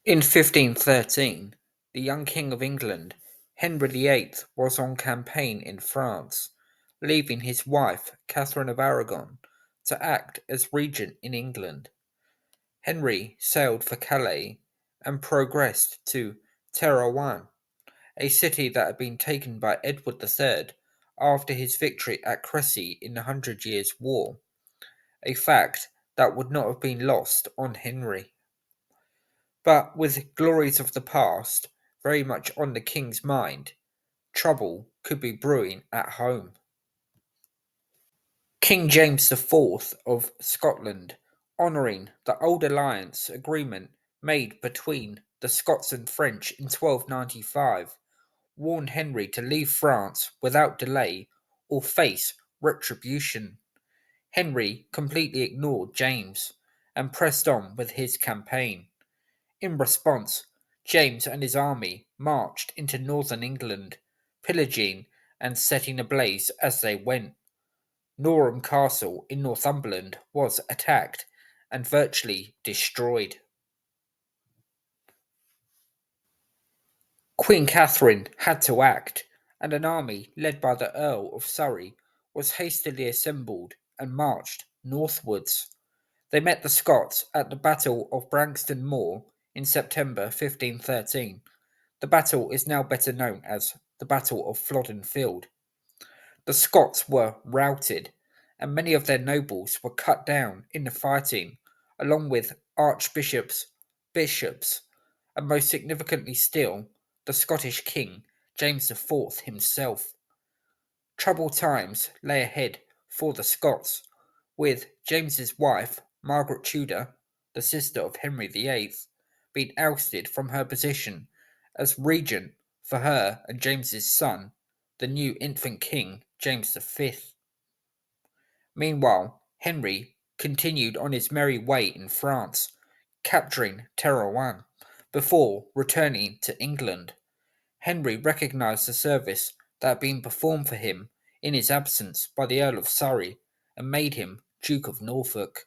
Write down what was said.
In 1513, the young King of England, Henry VIII, was on campaign in France, leaving his wife, Catherine of Aragon, to act as regent in England. Henry sailed for Calais and progressed to Terouanne, a city that had been taken by Edward III after his victory at Crecy in the Hundred Years' War, a fact that would not have been lost on Henry. But with glories of the past very much on the king's mind, trouble could be brewing at home. King James IV of Scotland, honouring the old alliance agreement made between the Scots and French in 1295, warned Henry to leave France without delay or face retribution. Henry completely ignored James and pressed on with his campaign. In response, James and his army marched into northern England, pillaging and setting ablaze as they went. Norham Castle in Northumberland was attacked and virtually destroyed. Queen Catherine had to act, and an army led by the Earl of Surrey was hastily assembled and marched northwards. They met the Scots at the Battle of Branxton Moor in September 1513. The battle is now better known as the Battle of Flodden Field. The Scots were routed, and many of their nobles were cut down in the fighting, along with archbishops, bishops, and most significantly still, the Scottish King James IV himself. Troubled times lay ahead for the Scots, with James's wife, Margaret Tudor, the sister of Henry VIII, being ousted from her position as regent for her and James's son, the new infant king, James V. Meanwhile, Henry continued on his merry way in France, capturing Terouanne before returning to England. Henry recognised the service that had been performed for him in his absence by the Earl of Surrey and made him Duke of Norfolk.